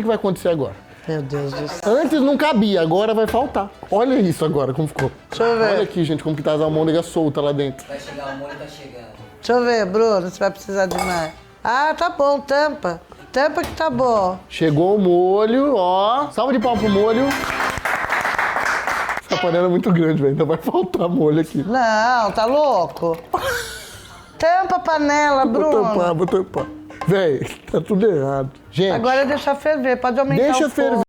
que vai acontecer agora. Meu Deus do céu. Antes não cabia, agora vai faltar. Olha isso agora, como ficou. Deixa eu ver. Olha aqui, gente, como que tá as almôndegas soltas lá dentro. Vai chegar, o molho tá chegando. Deixa eu ver, Bruno, você vai precisar de mais. Ah, tá bom, tampa. Tampa que tá bom. Chegou o molho, ó. Salva de palmas pro molho. Essa panela é muito grande, velho. Ainda vai faltar molho aqui. Não, tá louco? Tampa a panela, Bruno. Vou tampar. Véi, tá tudo errado. Gente, Agora deixa ferver, pode aumentar deixa o fogo. ferver.